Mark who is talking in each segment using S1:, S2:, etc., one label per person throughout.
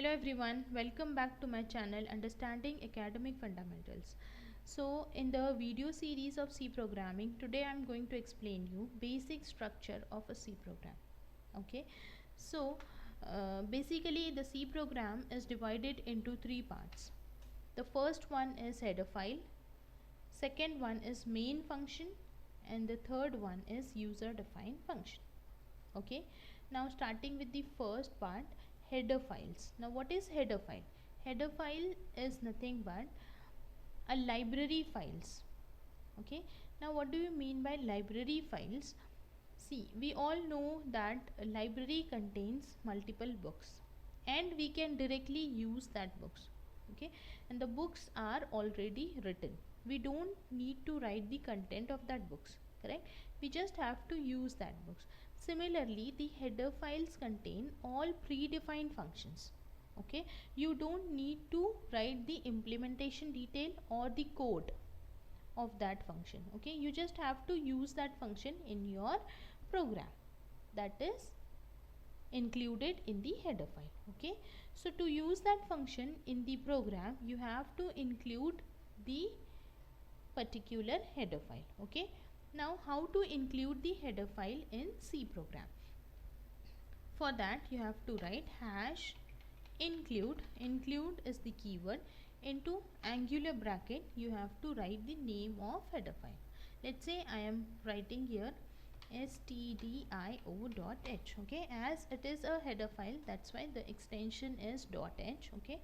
S1: Hello everyone, welcome back to my channel Understanding Academic Fundamentals. So in the video series of C programming, today I am going to explain you basic structure of a C program. Okay, so basically the C program is divided into three parts. The first one is header file, second one is main function, and the third one is user defined function. Okay, now starting with the first part, header files. Now what is header file? Header file is nothing but a library files. Okay, now what do you mean by library files? See, we all know that a library contains multiple books and we can directly use that books. Okay, and the books are already written. We don't need to write the content of that books, correct? We just have to use that books. Similarly, the header files contain all predefined functions. Okay, you don't need to write the implementation detail or the code of that function. Okay, you just have to use that function in your program that is included in the header file. Okay, so to use that function in the program, you have to include the particular header file. Okay, now how to include the header file in C program? For that you have to write hash include. Include is the keyword. Into angular bracket you have to write the name of header file. Let's say I am writing here stdio.h. okay, as it is a header file, that's why the extension is .h. okay,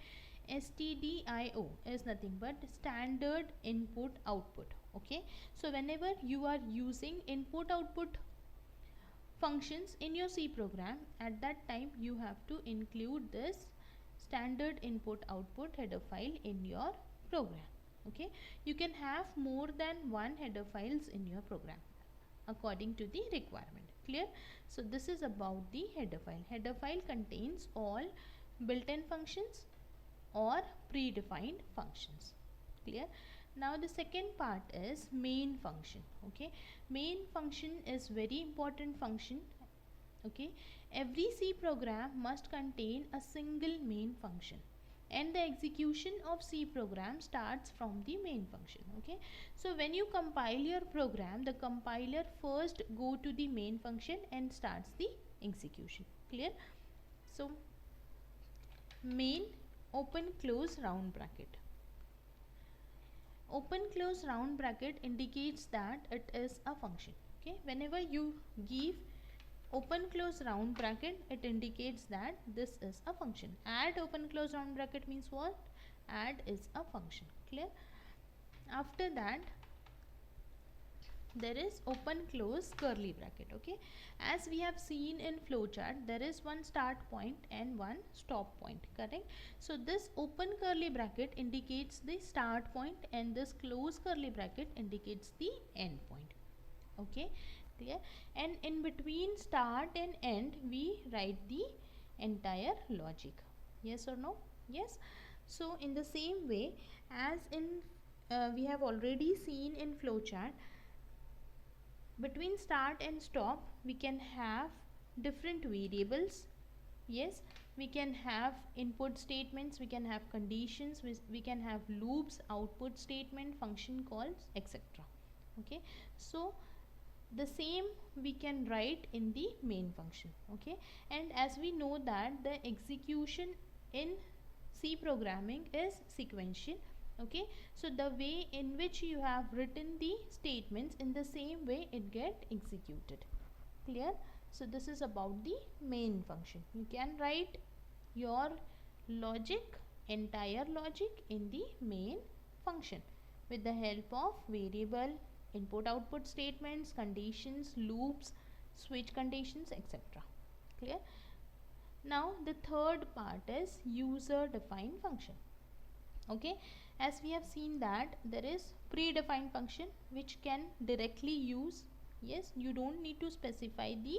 S1: stdio is nothing but standard input output. Okay, so whenever you are using input output functions in your C program, at that time you have to include this standard input output header file in your program. Okay, you can have more than one header files in your program according to the requirement. Clear? So this is about the header file. Header file contains all built-in functions or predefined functions. Clear? Now the second part is main function. Okay, main function is very important function. Okay, every C program must contain a single main function and the execution of C program starts from the main function. Okay, so when you compile your program, the compiler first go to the main function and starts the execution. Clear? So main open close round bracket. Open close round bracket indicates that it is a function. Okay, whenever you give open close round bracket, it indicates that this is a function. Add open close round bracket means what? Add is a function. Clear? After that there is open close curly bracket. Okay, as we have seen in flowchart, there is one start point and one stop point, correct? So this open curly bracket indicates the start point and this close curly bracket indicates the end point. Okay, clear? And in between start and end we write the entire logic. Yes or no? Yes. So in the same way as in we have already seen in flowchart, between start and stop we can have different variables. Yes, we can have input statements, we can have conditions, we can have loops, output statement, function calls, etc. Okay, so the same we can write in the main function. Okay, and as we know that the execution in C programming is sequential. Okay, so the way in which you have written the statements, in the same way it get executed. Clear? So this is about the main function. You can write your logic, entire logic in the main function with the help of variable, input output statements, conditions, loops, switch conditions, etc. Clear? Now the third part is user defined function. Okay, as we have seen that there is predefined function which can directly use. Yes, you don't need to specify the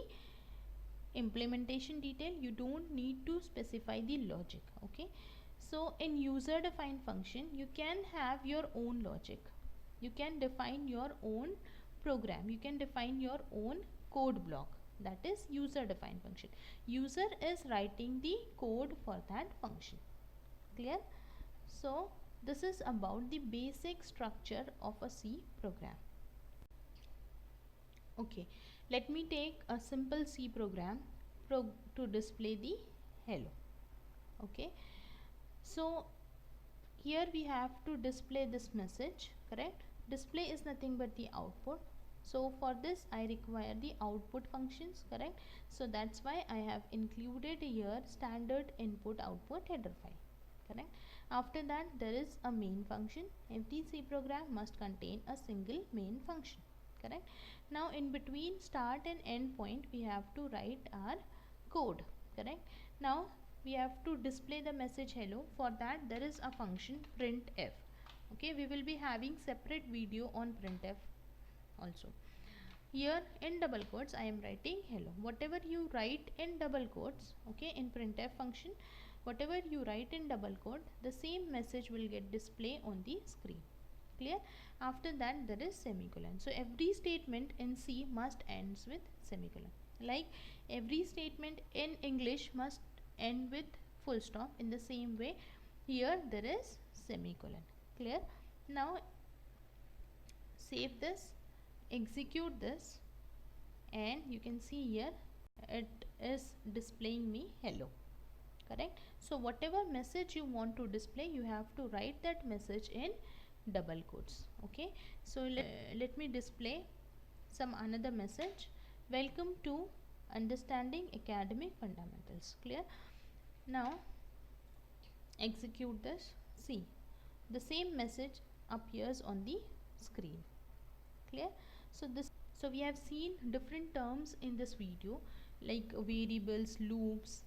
S1: implementation detail, you don't need to specify the logic. Okay, so in user defined function you can have your own logic, you can define your own program, you can define your own code block. that is user defined function. User is writing the code for that function. Clear? So this is about the basic structure of a C program. Okay, let me take a simple C program to display the hello. Okay, so here we have to display this message, correct? Display is nothing but the output. So for this I require the output functions, correct? So that's why I have included here standard input output header file, correct? After that there is a main function. Every C program must contain a single main function, correct? Now in between start and end point we have to write our code, correct? Now we have to display the message hello. For that there is a function printf. Okay, we will be having separate video on printf also. Here in double quotes I am writing hello. Whatever you write in double quotes, okay, in printf function, whatever you write in double quote, the same message will get display on the screen. Clear? After that there is semicolon. So every statement in C must ends with semicolon. Like every statement in English must end with full stop. In the same way here there is semicolon. Clear? Now save this, execute this, and you can see here it is displaying me hello, correct? So whatever message you want to display, you have to write that message in double quotes. Okay, so let me display some another message. Welcome to understanding academic fundamentals. Clear? Now execute this. See, the same message appears on the screen. Clear? So we have seen different terms in this video, like variables, loops,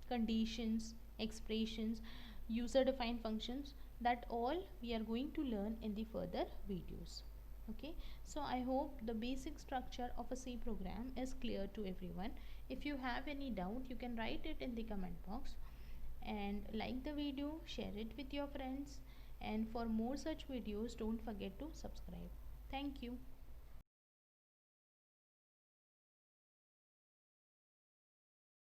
S1: conditions, expressions, user defined functions, that all we are going to learn in the further videos. Okay, so I hope the basic structure of a C program is clear to everyone. If you have any doubt, you can write it in the comment box, and like the video, share it with your friends, and for more such videos don't forget to subscribe. Thank you.